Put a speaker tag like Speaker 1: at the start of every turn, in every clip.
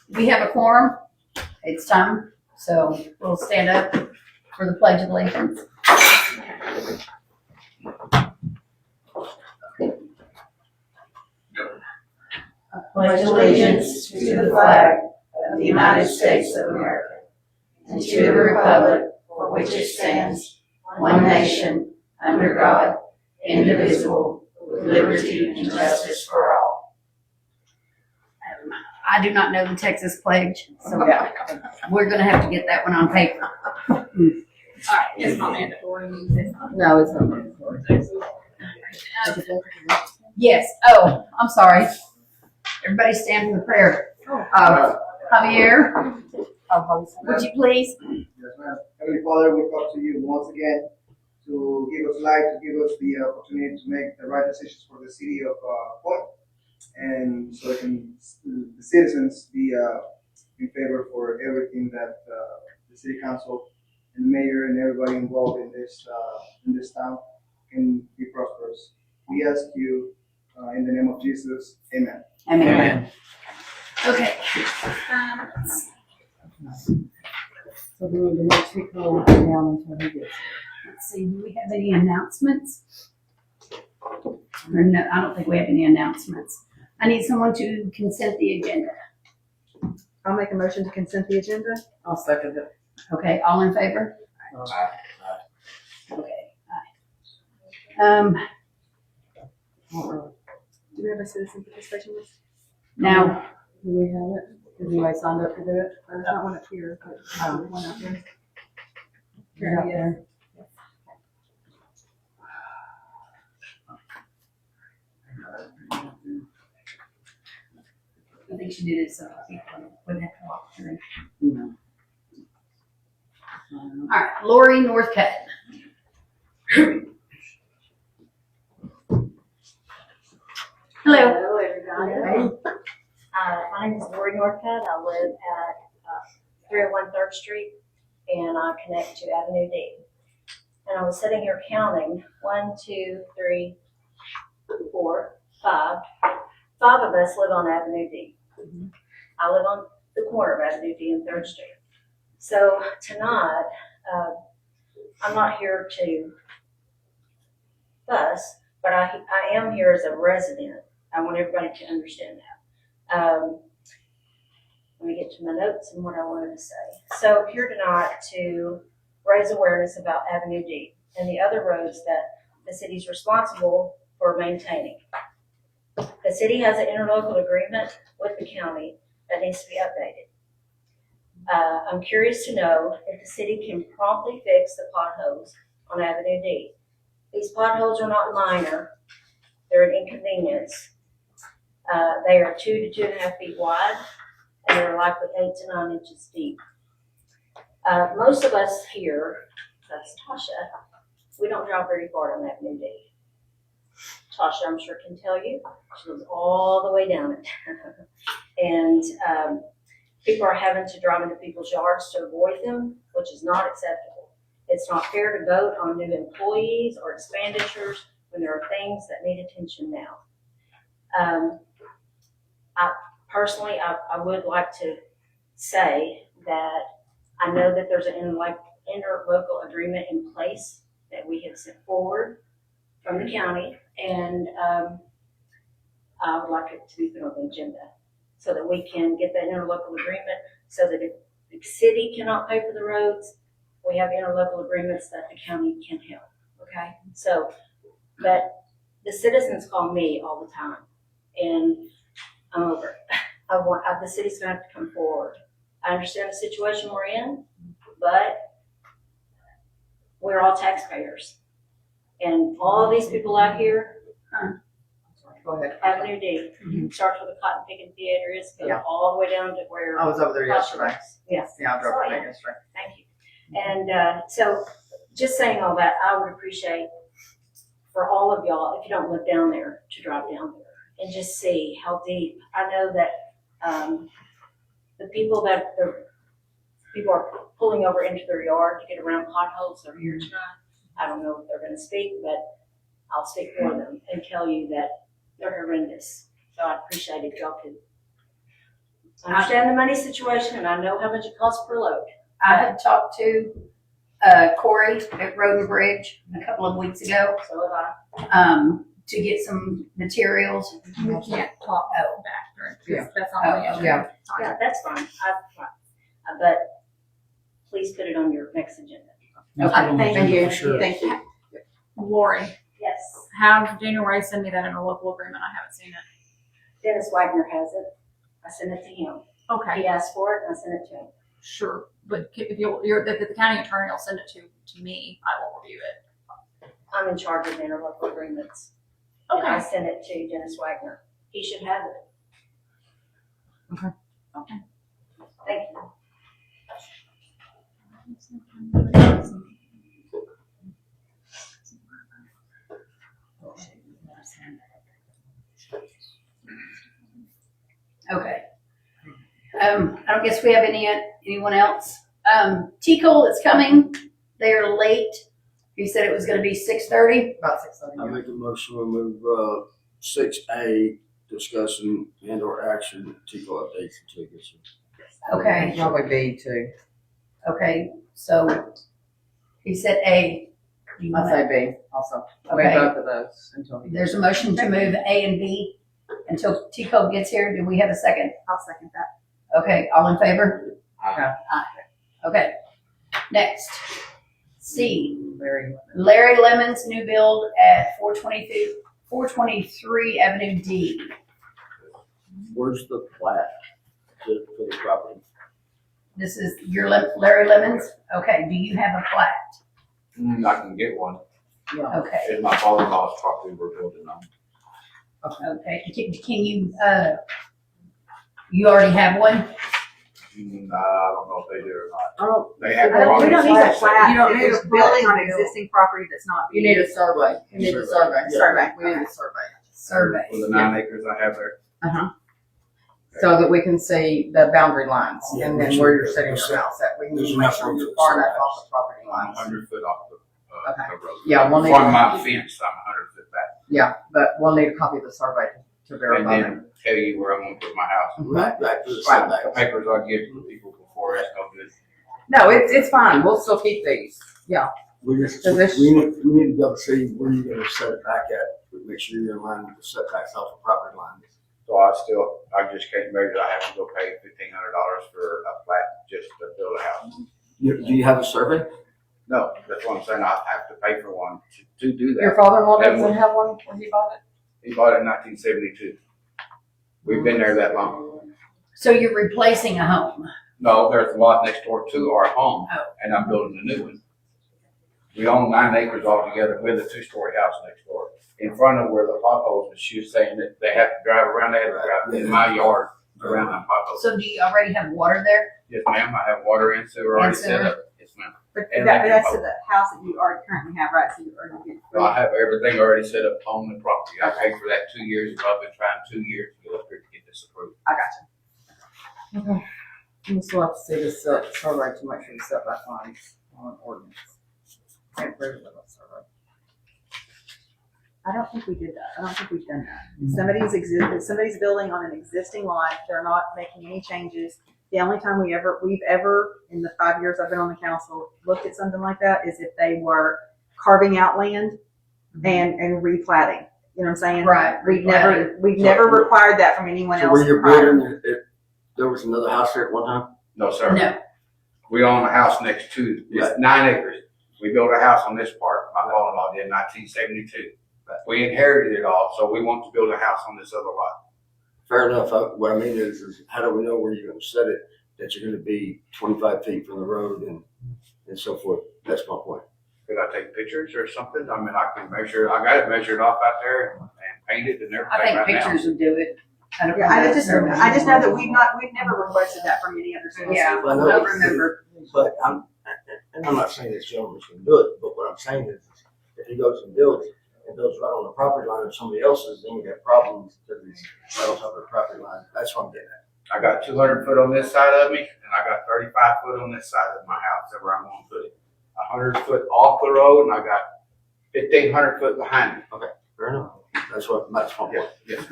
Speaker 1: We have a quorum. It's time, so we'll stand up for the Pledge of Allegiance.
Speaker 2: Pledge allegiance to the flag of the United States of America and to the republic for which it stands, one nation, under God, indivisible, with liberty and justice for all.
Speaker 1: I do not know the Texas pledge, so we're gonna have to get that one on paper.
Speaker 3: All right, it's not mandatory.
Speaker 2: No, it's not mandatory.
Speaker 1: Yes, oh, I'm sorry. Everybody stand for the prayer. Javier, would you please?
Speaker 4: Yes, ma'am. Heavenly Father, we come to you once again to give us life, to give us the opportunity to make the right decisions for the city of Point, and so the citizens be in favor for everything that the city council and the mayor and everybody involved in this town can be prosperous. We ask you in the name of Jesus, Amen.
Speaker 1: Amen. Okay.
Speaker 2: So we need to make sure people down until he gets.
Speaker 1: Let's see, do we have any announcements? Or no, I don't think we have any announcements. I need someone to consent the agenda.
Speaker 5: I'll make a motion to consent the agenda.
Speaker 2: I'll second it.
Speaker 1: Okay, all in favor? Okay, aye.
Speaker 5: Do we have a citizen participation list?
Speaker 1: Now,
Speaker 2: Do we have it? Has anybody signed up to do it?
Speaker 5: There's not one up here, but one up there.
Speaker 2: You're up there.
Speaker 1: I think she did it so people wouldn't have to walk through.
Speaker 2: No.
Speaker 1: All right, Lori Northcutt. Hello.
Speaker 6: Hello, everybody. My name is Lori Northcutt. I live at 301 3rd Street, and I connect to Avenue D. And I was sitting here counting 1, 2, 3, 4, 5. 5 of us live on Avenue D. I live on the corner of Avenue D and 3rd Street. So tonight, I'm not here to fuss, but I am here as a resident. I want everybody to understand that. Let me get to my notes and what I wanted to say. So I'm here tonight to raise awareness about Avenue D and the other roads that the city is responsible for maintaining. The city has an interlocal agreement with the county that needs to be updated. I'm curious to know if the city can promptly fix the potholes on Avenue D. These potholes are not minor. They're an inconvenience. They are 2 to 2.5 feet wide, and they're likely 8 to 9 inches deep. Most of us here, that's Tasha, we don't drive very far on Avenue D. Tasha, I'm sure, can tell you, she lives all the way down it. And people are having to drive into people's yards to avoid them, which is not acceptable. It's not fair to vote on new employees or expenditures when there are things that need attention now. I would like to say that I know that there's an interlocal agreement in place that we have sent forward from the county, and I would like it to be put on the agenda so that we can get that interlocal agreement so that if the city cannot pay for the roads, we have interlocal agreements that the county can help, okay? So, but the citizens call me all the time, and I'm over it. The city's gonna have to come forward. I understand the situation we're in, but we're all taxpayers. And all these people out here,
Speaker 2: Go ahead.
Speaker 6: Avenue D, starts where the cotton picking theater is, goes
Speaker 2: Yeah.
Speaker 6: all the way down to where.
Speaker 2: I was over there yesterday.
Speaker 6: Yes.
Speaker 2: Yeah, I drove
Speaker 6: Saw
Speaker 2: by
Speaker 6: you.
Speaker 2: yesterday.
Speaker 6: Thank you. And so, just saying all that, I would appreciate for all of y'all, if you don't live down there, to drive down there and just see how deep. I know that the people are pulling over into their yard to get around potholes are here tonight. I don't know if they're going to speak, but I'll speak for them and tell you that they're horrendous. So I appreciate if y'all could I understand the money situation and I know how much it costs per load.
Speaker 1: I had talked to, Corey at Road and Bridge a couple of weeks ago,
Speaker 6: So have I.
Speaker 1: to get some materials.
Speaker 3: We can't talk back during, because that's
Speaker 1: Oh,
Speaker 3: on the agenda.
Speaker 6: Yeah, that's fine. But please put it on your next agenda.
Speaker 5: Thank you. Thank you.
Speaker 3: Lori,
Speaker 6: Yes.
Speaker 3: have Daniel Ray send me that interlocal agreement. I haven't seen it.
Speaker 6: Dennis Wagner has it. I sent it to him.
Speaker 3: Okay,
Speaker 6: He asked for it and I sent it to him.
Speaker 3: sure. But if if the county attorney will send it to me, I will review it.
Speaker 6: I'm in charge of interlocal agreements. And I
Speaker 3: Okay.
Speaker 6: sent it to Dennis Wagner. He should have it.
Speaker 3: Okay.
Speaker 6: Thank you.
Speaker 1: Okay. I don't guess we have anyone else. T-Cole is coming. They are late. He said it was gonna be 6:30.
Speaker 5: About 6:30.
Speaker 7: I make a motion to move 6A, discussion and or action, TICO updates until it gets here.
Speaker 1: Okay,
Speaker 5: Probably B too.
Speaker 1: okay, so he said A. Do you
Speaker 5: I'll
Speaker 1: wanna-
Speaker 5: say B also.
Speaker 1: Okay.
Speaker 5: Both of those until he.
Speaker 1: There's a motion to move A and B until T-Cole gets here. Do we have a second?
Speaker 5: I'll second that.
Speaker 1: Okay, all in favor?
Speaker 5: Okay.
Speaker 1: Okay. Next. C,
Speaker 5: Very.
Speaker 1: Larry Lemon's new build at 423 Avenue D.
Speaker 7: Where's the plat for the property?
Speaker 1: This is your Larry Lemons? Okay, do you have a plat?
Speaker 8: I can get one.
Speaker 1: Okay,
Speaker 8: It's my father-in-law's property we're building on.
Speaker 1: okay. Can you, you already have one?
Speaker 8: I don't know if they do or not.
Speaker 5: Oh,
Speaker 8: They have.
Speaker 5: we don't need a plat.
Speaker 9: You don't need
Speaker 5: It's
Speaker 9: a
Speaker 5: building
Speaker 9: plat.
Speaker 5: on existing property that's not.
Speaker 9: You need a survey.
Speaker 5: You need a
Speaker 7: Survey.
Speaker 5: survey.
Speaker 9: We need a survey.
Speaker 1: Survey.
Speaker 8: For the 9 acres I have there.
Speaker 9: So that we can see the boundary lines
Speaker 7: Yeah,
Speaker 9: and
Speaker 7: make
Speaker 9: then
Speaker 7: sure
Speaker 9: where you're
Speaker 7: there's-
Speaker 9: setting your house at. We need
Speaker 7: there's
Speaker 9: to make
Speaker 7: enough
Speaker 9: sure
Speaker 7: room
Speaker 9: you're
Speaker 7: to
Speaker 9: far
Speaker 7: set
Speaker 9: enough
Speaker 7: that.
Speaker 9: off the property
Speaker 8: I'm
Speaker 9: lines.
Speaker 8: 100 foot off
Speaker 9: Okay.
Speaker 8: the road.
Speaker 9: Yeah, we'll need
Speaker 8: From
Speaker 9: to-
Speaker 8: my fence, I'm 100 foot back.
Speaker 9: Yeah, but we'll need a copy of the survey to
Speaker 8: And
Speaker 9: verify that.
Speaker 8: then tell you where I'm gonna put my house.
Speaker 7: Right, back to the
Speaker 8: The
Speaker 7: setback.
Speaker 8: papers I give to people before, that's no good.
Speaker 9: No, it's fine. We'll still keep these. Yeah.
Speaker 7: We just,
Speaker 9: So this-
Speaker 7: we need to be able to see where you're gonna set it back at, make sure you're in line with the setbacks off the property lines.
Speaker 8: So I just can't measure, I have to go pay $1,500 for a flat just to build a house.
Speaker 7: Do you have a survey?
Speaker 8: No, that's what I'm saying, I have to pay for one to do
Speaker 9: Your
Speaker 8: that.
Speaker 9: father-in-law
Speaker 8: That
Speaker 9: doesn't
Speaker 8: one.
Speaker 9: have one when he bought it?
Speaker 8: He bought it in 1972. We've been there that long.
Speaker 1: So you're replacing a home?
Speaker 8: No, there's a lot next door to our home,
Speaker 1: Oh.
Speaker 8: and I'm building a new one. We own 9 acres altogether with a 2-story house next door. In front of where the potholes, she was saying that they have to drive around, they have to drive in my yard around the potholes.
Speaker 1: So do you already have water there?
Speaker 8: Yes, ma'am, I have water and sewer already
Speaker 1: And
Speaker 8: set
Speaker 1: sewer?
Speaker 8: up. Yes, ma'am.
Speaker 5: But
Speaker 8: And
Speaker 5: that,
Speaker 8: they
Speaker 5: that's
Speaker 8: can
Speaker 5: the house that you already currently have, right? So you already get.
Speaker 8: So I have everything already set up on the property. I paid for that 2 years ago. I've been trying 2 years to get up here to get this approved.
Speaker 5: I got you.
Speaker 9: Okay. We still have to see the survey to make sure the setback lines on ordinance. Can't prove it without survey.
Speaker 5: I don't think we did that. I don't think we've done that. Somebody's building on an existing lot. They're not making any changes. The only time we've ever, in the 5 years I've been on the council, looked at something like that is if they were carving out land and replatting. You know what I'm saying?
Speaker 1: Right,
Speaker 5: We've
Speaker 1: replatting.
Speaker 5: never required that from anyone
Speaker 7: So
Speaker 5: else.
Speaker 7: where you're
Speaker 5: prior.
Speaker 7: building, there was another house there at one time?
Speaker 8: No, sir.
Speaker 1: No.
Speaker 8: We own a house next to, it's 9 acres. We built a house on this part. My father-in-law did in 1972. We inherited it all, so we want to build a house on this other lot.
Speaker 7: Fair enough. What I mean is how do we know where you're gonna set it, that you're gonna be 25 feet from the road and so forth? That's my point.
Speaker 8: Could I take pictures or something? I mean, I can measure, I got it measured off out there and painted and everything
Speaker 1: I think
Speaker 8: right now.
Speaker 1: pictures would do it. don't
Speaker 5: Yeah,
Speaker 1: know
Speaker 5: I
Speaker 1: about
Speaker 5: just
Speaker 1: survey.
Speaker 5: know that we've never requested that from any other city.
Speaker 1: Yeah,
Speaker 7: Well,
Speaker 1: I don't remember.
Speaker 7: But I'm not saying this gentleman's gonna do it, but what I'm saying is if he goes and builds right on the property line of somebody else's, then we got problems because he's right on top of the property line. That's what I'm getting at.
Speaker 8: I got 200 foot on this side of me, and I got 35 foot on this side of my house, where I'm gonna put it. 100 foot off the road, and I got 1,500 foot behind me.
Speaker 7: Fair enough. That's my point.
Speaker 8: Yes.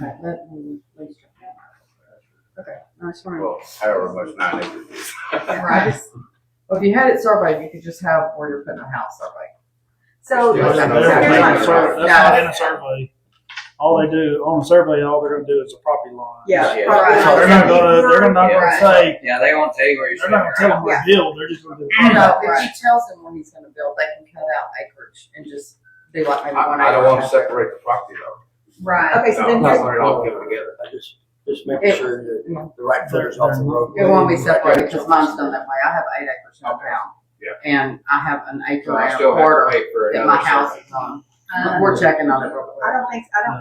Speaker 9: Okay,
Speaker 5: I just wanna.
Speaker 8: Well, however much 9 acres is.
Speaker 9: I just, well, if you had it surveyed, you could just have where you're putting a house surveyed.
Speaker 5: So,
Speaker 8: Yeah,
Speaker 5: here's
Speaker 8: that's
Speaker 5: my-
Speaker 8: not-
Speaker 5: here's my-
Speaker 8: that's
Speaker 10: That's
Speaker 9: Yeah.
Speaker 10: not in a survey. All they do, on a survey, all they're gonna do is a property line.
Speaker 5: Yeah.
Speaker 8: Yeah.
Speaker 5: property
Speaker 10: So
Speaker 5: lines.
Speaker 10: they're not gonna
Speaker 1: Right.
Speaker 10: say,
Speaker 2: Yeah, they won't tell you where you're
Speaker 10: they're not gonna tell them where to build, they're just gonna do the property
Speaker 9: No,
Speaker 10: line.
Speaker 9: if he tells them when he's gonna build, they can cut out acreage and just do like maybe 1 acre.
Speaker 8: I don't want to separate the property though.
Speaker 1: Right.
Speaker 5: Okay, so
Speaker 8: No,
Speaker 5: then
Speaker 8: I
Speaker 5: here's,
Speaker 8: want it all put together.
Speaker 7: I just making sure that the right footage off the road.
Speaker 9: It won't be separated because mine's done that way. I have 8 acres in town.
Speaker 8: Yeah.
Speaker 9: And I have an acre
Speaker 8: So I
Speaker 9: and a
Speaker 8: still have to
Speaker 9: quarter
Speaker 8: pay for
Speaker 9: that
Speaker 8: another.
Speaker 9: my house is on. But we're checking on it real quick.
Speaker 5: I don't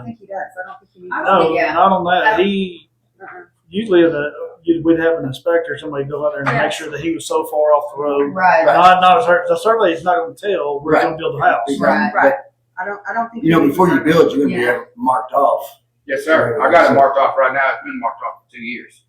Speaker 5: think he does. I don't think he needs.
Speaker 10: No,
Speaker 1: Yeah.
Speaker 10: not on that, he,
Speaker 5: Uh-uh.
Speaker 10: usually we'd have an inspector, somebody go out there and make sure that he was so far off the road.
Speaker 1: Right.
Speaker 10: Not the survey is not gonna tell where he's gonna build the house.
Speaker 1: Right.
Speaker 5: Right. I don't think.
Speaker 7: You know,
Speaker 5: he
Speaker 7: before you
Speaker 5: needs to-
Speaker 7: build, you're gonna be
Speaker 1: Yeah.
Speaker 7: marked off.
Speaker 8: Yes, sir. I got it marked off right now. It's been marked off for 2 years.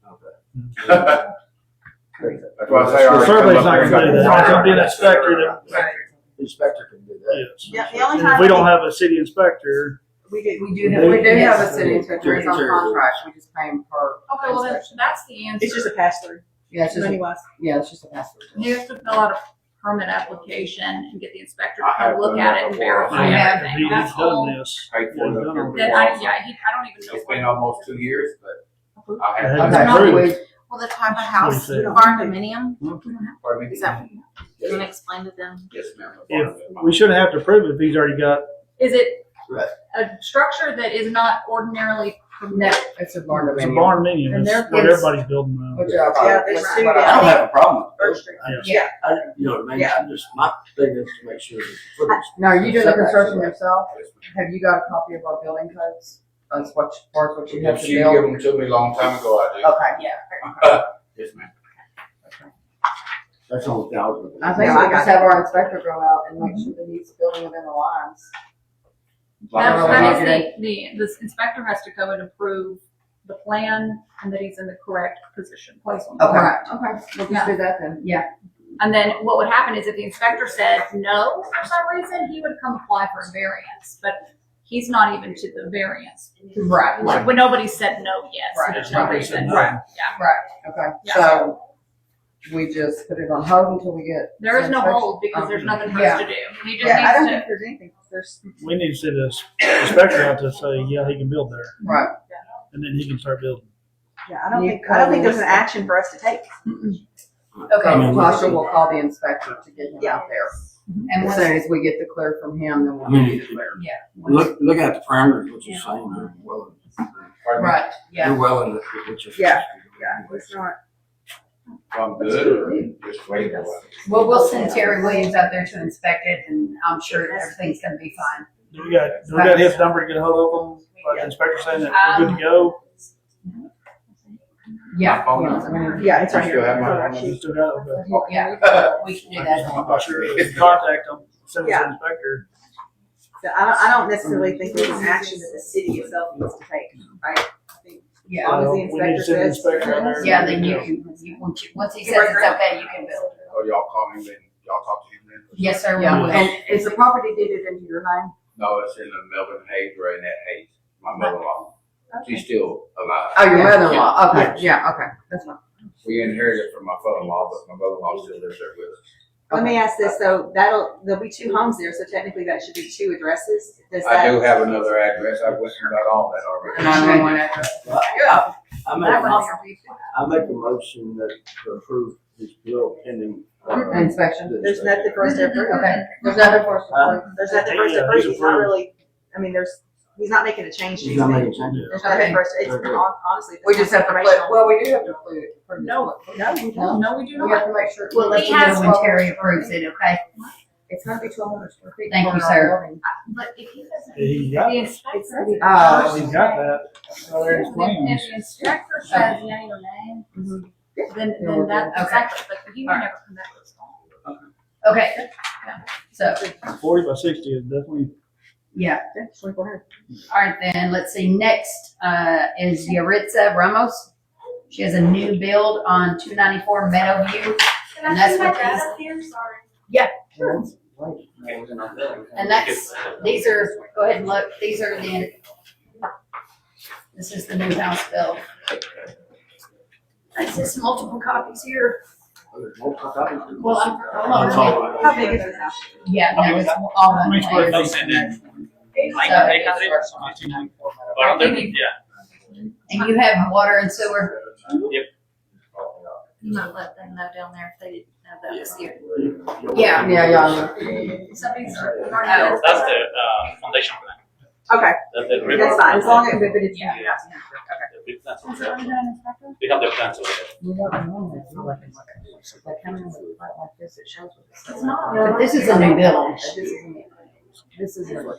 Speaker 8: That's why I say. I
Speaker 10: The
Speaker 8: already
Speaker 10: survey's
Speaker 8: come
Speaker 10: not
Speaker 8: up
Speaker 10: gonna do
Speaker 8: there.
Speaker 10: that, it's gonna be an inspector that,
Speaker 1: Right.
Speaker 7: The inspector can do that.
Speaker 10: yes.
Speaker 5: Yeah, the only
Speaker 10: And
Speaker 5: time
Speaker 10: if we don't have a city inspector,
Speaker 5: We do.
Speaker 1: We do have.
Speaker 10: They-
Speaker 9: We do have a
Speaker 1: yes.
Speaker 9: city inspector, he's on contract, we just pay him per
Speaker 3: Okay, well, then,
Speaker 9: inspection.
Speaker 3: that's the answer.
Speaker 5: It's just a pass through.
Speaker 9: Yeah, it's just,
Speaker 5: Money wise.
Speaker 9: yeah, it's just a pass through.
Speaker 3: You have to fill out a permit application and get the inspector to
Speaker 8: I have
Speaker 3: come look
Speaker 8: done
Speaker 3: at
Speaker 8: that
Speaker 3: it and
Speaker 8: before.
Speaker 3: verify
Speaker 10: he's
Speaker 3: everything. That's all.
Speaker 10: done this.
Speaker 8: Paid for it up here
Speaker 3: Then
Speaker 8: before
Speaker 3: I,
Speaker 8: also.
Speaker 3: yeah, I don't even know.
Speaker 8: It's been almost 2 years, but I
Speaker 10: It
Speaker 8: have.
Speaker 10: hasn't
Speaker 9: Okay,
Speaker 10: approved.
Speaker 9: we-
Speaker 11: Well, the type of
Speaker 10: What
Speaker 11: house,
Speaker 10: do you say?
Speaker 11: condominium,
Speaker 8: Pardon me?
Speaker 11: is that, you wanna explain to them?
Speaker 8: Yes, ma'am.
Speaker 10: If, we shouldn't have to prove it if he's already got,
Speaker 3: Is it
Speaker 7: Right.
Speaker 3: a structure that is not ordinarily
Speaker 9: No,
Speaker 3: permitted?
Speaker 9: it's a barn
Speaker 10: it's a
Speaker 9: dominium.
Speaker 10: barn minion,
Speaker 9: And
Speaker 10: it's
Speaker 9: there
Speaker 10: what
Speaker 9: is-
Speaker 10: everybody's building now.
Speaker 9: Good job.
Speaker 5: Yeah, there's two
Speaker 9: What
Speaker 7: I
Speaker 5: down
Speaker 7: don't have a problem with
Speaker 5: First
Speaker 7: it.
Speaker 5: Street.
Speaker 10: Yes.
Speaker 7: You know what I mean?
Speaker 5: Yeah.
Speaker 7: I'm just, my thing is to make sure that the footage.
Speaker 9: Now, are you doing the
Speaker 7: setbacks
Speaker 9: construction
Speaker 7: are right.
Speaker 9: yourself? Have you got a copy of our building codes? That's what, part what you have
Speaker 8: If
Speaker 9: to
Speaker 8: she gave
Speaker 9: build?
Speaker 8: them to me a long time ago, I
Speaker 9: Okay,
Speaker 8: Yes, ma'am.
Speaker 7: That's the only thing I was looking
Speaker 9: I
Speaker 7: at.
Speaker 9: think we just have our inspector go out and make sure that he's building within the lines.
Speaker 3: That is the inspector has to come and approve the plan and that he's in the correct position, place on the
Speaker 9: Okay,
Speaker 3: correct.
Speaker 9: okay, we'll
Speaker 3: Yeah.
Speaker 9: just do that then.
Speaker 3: And then what would happen is if the inspector said no for some reason, he would come apply for a variance, but he's not even to the variance.
Speaker 9: Right,
Speaker 3: Like, when nobody said no yet, so
Speaker 9: Right.
Speaker 3: there's no
Speaker 10: Nobody said
Speaker 3: reason.
Speaker 10: no.
Speaker 3: Yeah.
Speaker 9: okay,
Speaker 3: Yeah.
Speaker 9: so we just put it on hold until we get.
Speaker 3: There is no
Speaker 9: inspection?
Speaker 3: hold because there's nothing for
Speaker 5: Yeah.
Speaker 3: us to do. He just
Speaker 5: Yeah, I don't
Speaker 3: needs
Speaker 5: think
Speaker 3: to.
Speaker 5: there's anything. There's.
Speaker 10: We need to send this inspector out to say, yeah, he can build there,
Speaker 9: Right,
Speaker 10: and then he can start building.
Speaker 5: Yeah, I don't think there's an action for us to take.
Speaker 1: Okay.
Speaker 9: Tasha will call the inspector to get him
Speaker 5: Yeah.
Speaker 9: out there.
Speaker 1: And
Speaker 9: As
Speaker 1: once,
Speaker 9: soon as we get the clear from him, then we'll
Speaker 7: I mean,
Speaker 9: get it clear.
Speaker 1: yeah.
Speaker 7: Looking at the parameters, what you're saying, they're well,
Speaker 8: Pardon me?
Speaker 1: Right, yeah.
Speaker 7: you're well in the, what you're.
Speaker 5: Yeah. Yeah, it's not.
Speaker 8: I'm good or just waiting for it?
Speaker 1: Well, we'll send Terry Williams out there to inspect it and I'm sure everything's gonna be fine.
Speaker 10: Do we got his number to get a hold of him, like the inspector saying that we're good to go?
Speaker 1: Yeah,
Speaker 8: My phone number?
Speaker 5: Yeah, it's
Speaker 8: You
Speaker 5: right
Speaker 8: still
Speaker 5: here.
Speaker 8: have my
Speaker 5: It's on
Speaker 8: phone
Speaker 5: our
Speaker 10: You
Speaker 5: sheet.
Speaker 10: still got it? Okay.
Speaker 1: yeah, we can do that.
Speaker 10: I'm not sure, contact him, send us
Speaker 5: Yeah.
Speaker 10: an inspector.
Speaker 5: So I don't necessarily think there's an action that the city itself needs to take, right? I think as
Speaker 1: Yeah,
Speaker 5: long as the
Speaker 10: We need to
Speaker 5: inspector
Speaker 10: send an
Speaker 5: says.
Speaker 10: inspector out there.
Speaker 1: yeah, then once he says it's okay, you can build.
Speaker 8: Oh, y'all call him and y'all talk to him then?
Speaker 1: Yes, sir, we
Speaker 9: Yeah,
Speaker 1: will.
Speaker 9: and is the property deeded into your name?
Speaker 8: No, it's in the Melvin Hayes or Annette Hayes, my mother-in-law. She's still alive.
Speaker 9: Oh, your mother-in-law, okay, yeah, okay, that's fine.
Speaker 8: We inherited it from my father-in-law, but my mother-in-law still lives there with us.
Speaker 5: Let me ask this, so there'll be 2 homes there, so technically that should be 2 addresses? Does
Speaker 8: I do
Speaker 5: that,
Speaker 8: have another address. I went and got all that already.
Speaker 9: 911 address.
Speaker 7: Yeah. I make,
Speaker 3: That
Speaker 7: a-
Speaker 3: was-
Speaker 7: I make a motion that to approve his bill pending.
Speaker 9: Inspection.
Speaker 7: the
Speaker 5: there's
Speaker 7: inspection.
Speaker 5: nothing for us to approve?
Speaker 1: Okay.
Speaker 9: There's nothing for us to
Speaker 7: Huh?
Speaker 9: approve.
Speaker 5: There's nothing for us to
Speaker 10: Yeah,
Speaker 5: approve,
Speaker 10: he's
Speaker 5: he's not
Speaker 10: approved.
Speaker 5: really, I mean, he's not making a change to
Speaker 7: He's not making
Speaker 5: anything.
Speaker 7: changes.
Speaker 5: There's nothing for us, to- it's
Speaker 7: Okay.
Speaker 5: honestly.
Speaker 9: We just have to put, well, we do have to put it.
Speaker 3: No,
Speaker 5: No, we don't.
Speaker 3: no, we do
Speaker 9: We have
Speaker 3: not.
Speaker 9: to make sure.
Speaker 1: We'll let you know when Terry approves it, okay?
Speaker 5: It's gonna be 1,200 square feet.
Speaker 1: Thank
Speaker 5: for
Speaker 1: you,
Speaker 5: our
Speaker 1: sir.
Speaker 5: building.
Speaker 3: But if he doesn't,
Speaker 10: He
Speaker 3: if
Speaker 10: got
Speaker 3: the
Speaker 10: it.
Speaker 3: inspector.
Speaker 9: Oh,
Speaker 10: He's got that. So there's
Speaker 3: If
Speaker 10: plans.
Speaker 3: the inspector says yea or nay, then that's
Speaker 1: Okay.
Speaker 3: exactly, but he may never come back with a stone.
Speaker 1: Okay. So,
Speaker 10: 40 by 60 is definitely,
Speaker 1: yeah.
Speaker 5: Yeah, 2,400.
Speaker 1: All right, then, let's see, next, is Yaritza Ramos. She has a new build on 294 Meadowview. And that's what these, and that's, these are, go ahead and look, these are the, this is the new house build. It's just multiple copies here.
Speaker 7: There's multiple copies.
Speaker 1: Well,
Speaker 10: That's all right.
Speaker 5: How big is this house?
Speaker 1: Yeah, no, it's all
Speaker 10: How
Speaker 1: one
Speaker 10: many square
Speaker 1: place.
Speaker 10: feet is
Speaker 1: And you have water and sewer.
Speaker 11: You might let them know down there if they didn't know that was here.
Speaker 1: Yeah.
Speaker 3: Somebody's
Speaker 1: Oh.
Speaker 12: That's the foundation for that.
Speaker 5: Okay, that's fine, as long as, but it's,
Speaker 3: Yeah.
Speaker 5: yeah.
Speaker 12: The big plants over there. We have the plants over there.
Speaker 1: But this is a new building.
Speaker 9: This is
Speaker 12: What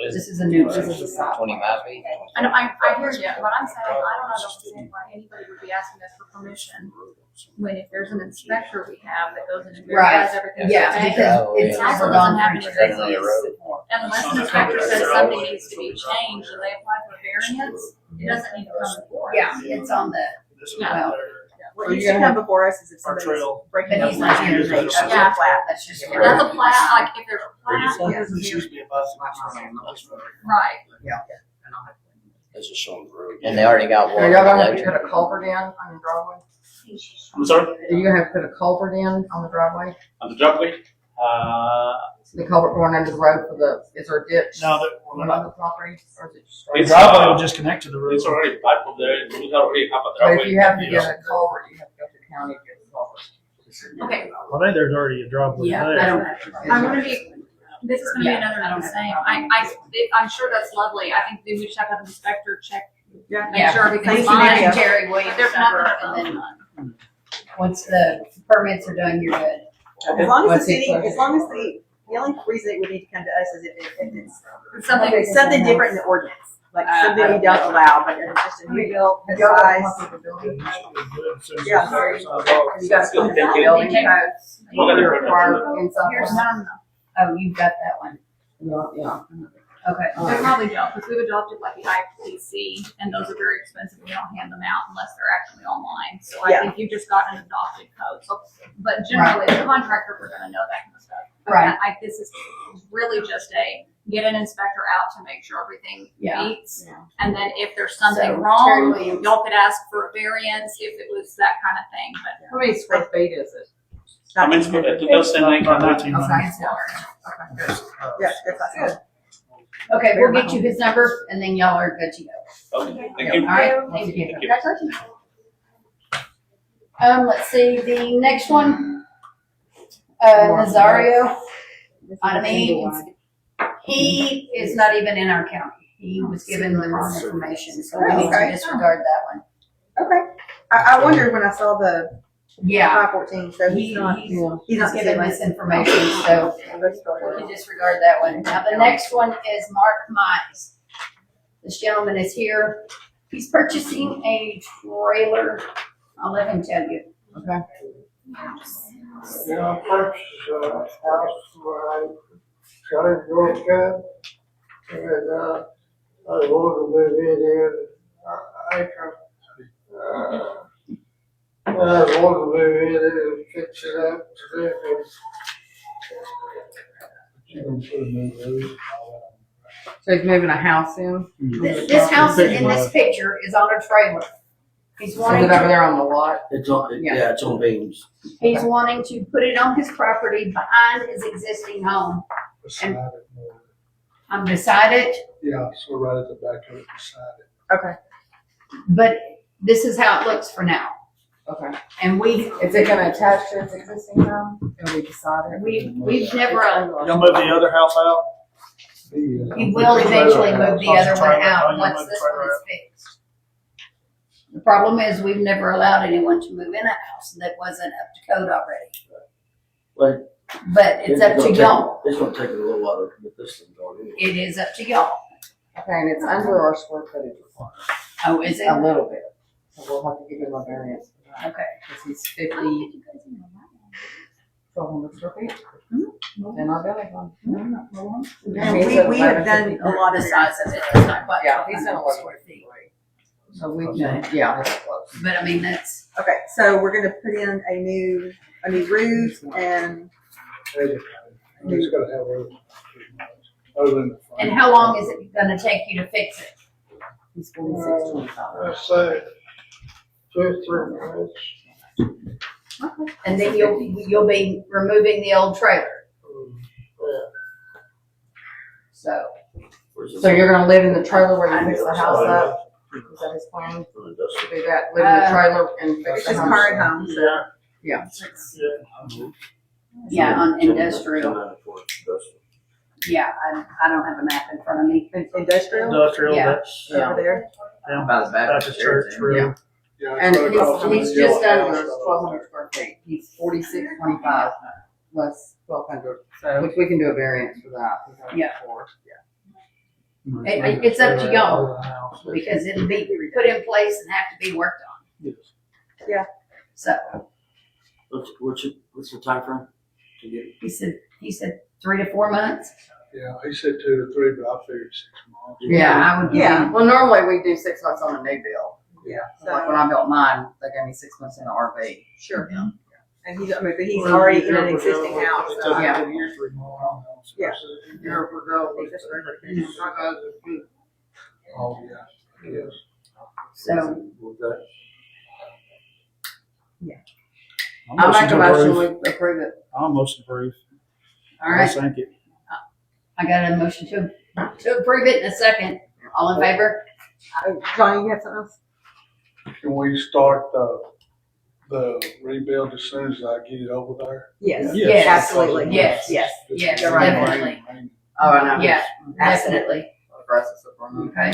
Speaker 12: is
Speaker 1: This is a new
Speaker 9: this
Speaker 1: building.
Speaker 9: is a side.
Speaker 12: 25 feet?
Speaker 3: I know, I hear you, what I'm saying, I don't understand why anybody would be asking us for permission when if there's an inspector we have that goes in and
Speaker 1: Right.
Speaker 3: verifies everything.
Speaker 1: Yeah, because it's
Speaker 3: Council
Speaker 1: never
Speaker 3: doesn't
Speaker 1: gone
Speaker 3: have
Speaker 1: through
Speaker 3: any
Speaker 1: Tracy's
Speaker 12: on the road.
Speaker 1: support.
Speaker 3: Unless an inspector says something needs to be changed and they apply for variance, it doesn't need to come before us.
Speaker 1: Yeah, it's on the, well,
Speaker 5: What used to come before us is if somebody's
Speaker 10: trail.
Speaker 5: breaking
Speaker 1: but
Speaker 5: up
Speaker 1: he's not
Speaker 5: land,
Speaker 1: here
Speaker 5: they
Speaker 1: today.
Speaker 5: show
Speaker 3: Yeah.
Speaker 5: a plat.
Speaker 1: That's just.
Speaker 3: That's a plat, like if there's a plat,
Speaker 10: This used to be a bicycle.
Speaker 3: right.
Speaker 7: It's just showing the road.
Speaker 12: And they already got
Speaker 9: Are y'all gonna have to put a culvert in on your driveway?
Speaker 12: I'm sorry?
Speaker 9: Are you gonna have to put a culvert in on the driveway?
Speaker 12: On the driveway?
Speaker 9: The culvert going under the road for the, is there a ditch
Speaker 10: Now that,
Speaker 9: on the property, or is it just?
Speaker 10: the
Speaker 12: It's,
Speaker 10: driveway will just connect to the road.
Speaker 12: it's already pipe over there. We already have a
Speaker 9: So if
Speaker 12: driveway.
Speaker 9: you have to get a culvert, you have to go to the county to get a culvert.
Speaker 3: Okay,
Speaker 10: I think there's already a driveway
Speaker 1: Yeah,
Speaker 10: there.
Speaker 1: I don't have to.
Speaker 3: I'm gonna be, this is gonna be
Speaker 1: Yeah,
Speaker 3: another
Speaker 1: I don't
Speaker 3: the
Speaker 1: have
Speaker 3: same,
Speaker 1: to.
Speaker 3: I'm sure that's lovely, I think we just have to have an inspector check,
Speaker 5: Yeah.
Speaker 3: make sure everything's
Speaker 5: Thank you,
Speaker 3: fine.
Speaker 5: Lydia.
Speaker 1: Jerry Williams
Speaker 3: There's
Speaker 1: number,
Speaker 3: nothing.
Speaker 1: and then, once the permits are done, you're good.
Speaker 5: As long as
Speaker 9: What's
Speaker 5: the
Speaker 9: it
Speaker 5: city,
Speaker 9: for?
Speaker 5: as long as the only reason it would need to come to us is if it's
Speaker 3: Something,
Speaker 5: something different in the ordinance, like something we don't allow, but if it's just a new build, the size. Yeah.
Speaker 9: You got
Speaker 12: Good,
Speaker 9: to
Speaker 12: thank you.
Speaker 9: building codes,
Speaker 12: We'll get it
Speaker 9: you're
Speaker 12: right
Speaker 9: required inside.
Speaker 1: Here's none. Oh, you've got that one.
Speaker 9: Yeah.
Speaker 1: Okay.
Speaker 3: they probably don't, because we've adopted like the IPC, and those are very expensive, we don't hand them out unless they're actually online, so I
Speaker 5: Yeah.
Speaker 3: think you just got an adopted code, so, but generally, the contractors are gonna know that kind of stuff.
Speaker 1: Right.
Speaker 3: This is really just get an inspector out to make sure everything
Speaker 1: Yeah.
Speaker 3: meets, and then if there's something
Speaker 1: So, Terry
Speaker 3: wrong,
Speaker 1: Williams.
Speaker 3: y'all could ask for a variance if it was that kind of thing, but.
Speaker 9: How many square feet is it?
Speaker 12: How many square, 2,900?
Speaker 10: 1900.
Speaker 1: It's large.
Speaker 5: Yeah, that's good.
Speaker 1: Okay, we'll get you his number, and then y'all are good to go.
Speaker 12: Okay, thank you.
Speaker 1: All right, thank you.
Speaker 12: Thank you.
Speaker 1: Congratulations. Let's see, the next one, Nazario, I mean, he is not even in our county. He was given the wrong information, so we need to disregard that one.
Speaker 5: Okay. I wondered when I saw the
Speaker 1: Yeah,
Speaker 5: 514, so he's not,
Speaker 1: he's
Speaker 5: he's not
Speaker 1: given
Speaker 5: given
Speaker 1: misinformation, so we can disregard that one. Now, the next one is Mark Mize. This gentleman is here. He's purchasing a trailer. I'll let him tell you.
Speaker 9: Okay.
Speaker 13: Yeah, I purchased a house where I got a North Cat, and I wanted to move in I wanted to move in and fix it up to live in.
Speaker 9: So he's moving a house in?
Speaker 1: This house in this picture is on a trailer. He's
Speaker 9: Is
Speaker 1: wanting
Speaker 9: it over
Speaker 1: to,
Speaker 9: there on the lot?
Speaker 7: It's on, yeah, it's on beams.
Speaker 1: he's wanting to put it on his property behind his existing home.
Speaker 13: Beside it.
Speaker 1: I'm beside it,
Speaker 13: Yeah, so right at the back of it, beside it.
Speaker 5: Okay.
Speaker 1: but this is how it looks for now.
Speaker 9: Okay.
Speaker 1: And
Speaker 9: Is it gonna attach to his existing home? And we decided?
Speaker 1: we've never,
Speaker 10: You'll move the other house out?
Speaker 1: he will eventually move the other one out once this one is fixed. The problem is we've never allowed anyone to move in a house that wasn't up to code already.
Speaker 7: But
Speaker 1: But it's up to y'all.
Speaker 7: It's gonna take a little while to get this thing going. anyway.
Speaker 1: It is up to y'all.
Speaker 9: Okay, and it's under our square footage requirement,
Speaker 1: Oh, is it?
Speaker 9: a little bit. So we'll have to give him a variance for that,
Speaker 1: Okay.
Speaker 9: because he's 1,200 square feet. They're not building one.
Speaker 5: And we have done a lot
Speaker 1: The
Speaker 5: of
Speaker 1: size of it is not quite.
Speaker 9: Yeah, he's in a
Speaker 1: 500
Speaker 9: lot
Speaker 1: square feet.
Speaker 9: So we can, yeah, that's close.
Speaker 1: But I mean, that's,
Speaker 5: Okay, so we're gonna put in a new roof and
Speaker 13: We just gotta have a, other than the front.
Speaker 1: and how long is it gonna take you to fix it?
Speaker 9: He's 4625.
Speaker 13: Let's say 2, 3 minutes.
Speaker 1: And then you'll be removing the old trailer, so.
Speaker 9: So you're gonna live in the trailer where you fix the house up? Is that his plan? To do that, live in the trailer and fix
Speaker 5: It's
Speaker 9: the
Speaker 5: his
Speaker 9: house?
Speaker 5: current home, so.
Speaker 9: Yeah.
Speaker 1: Yeah, on industrial. Yeah, I don't have a map in front of me.
Speaker 5: Industrial,
Speaker 10: Industrial,
Speaker 1: Yeah.
Speaker 10: that's,
Speaker 5: over there.
Speaker 9: By the
Speaker 10: Baptist church, really.
Speaker 13: Yeah,
Speaker 9: And
Speaker 13: it's gonna cost
Speaker 9: he's
Speaker 13: me
Speaker 9: just
Speaker 13: $1,000.
Speaker 9: under 1,200 square feet. He's 4625 less 1,200. So, which we can do a variance for that.
Speaker 1: Yeah. It's up to y'all, because it'll be put in place and have to be worked on.
Speaker 10: Yes.
Speaker 1: So,
Speaker 7: What's the time frame to get it?
Speaker 1: he said 3 to 4 months.
Speaker 13: Yeah, he said 2 to 3, but I figured 6 months.
Speaker 1: I would.
Speaker 5: Yeah.
Speaker 9: Well, normally we do 6 months on a new build.
Speaker 5: Yeah.
Speaker 9: Like when I built mine, they gave me 6 months in the RV.
Speaker 5: Sure. And he's, I mean, but he's already in an existing house,
Speaker 13: It
Speaker 5: so.
Speaker 13: took
Speaker 1: Yeah.
Speaker 13: 10 years to remodel our house.
Speaker 5: Yeah.
Speaker 13: I said, "You never forgot what you guys have been." Oh, yeah, yes.
Speaker 1: So,
Speaker 9: I make a motion, we approve it.
Speaker 10: I'll motion approve.
Speaker 1: all right,
Speaker 10: I'll second it.
Speaker 1: I got a motion to approve it in a second. All in favor?
Speaker 5: Johnny, you have something else?
Speaker 13: Can we start the rebuild as soon as I get it over there?
Speaker 5: Yes.
Speaker 1: Yes.
Speaker 5: Absolutely.
Speaker 1: Yes.
Speaker 5: Yes.
Speaker 1: Yes,
Speaker 5: You're right.
Speaker 1: definitely.
Speaker 9: Oh, I know.
Speaker 1: Yeah, definitely.
Speaker 9: Aggressive for me.
Speaker 1: Okay.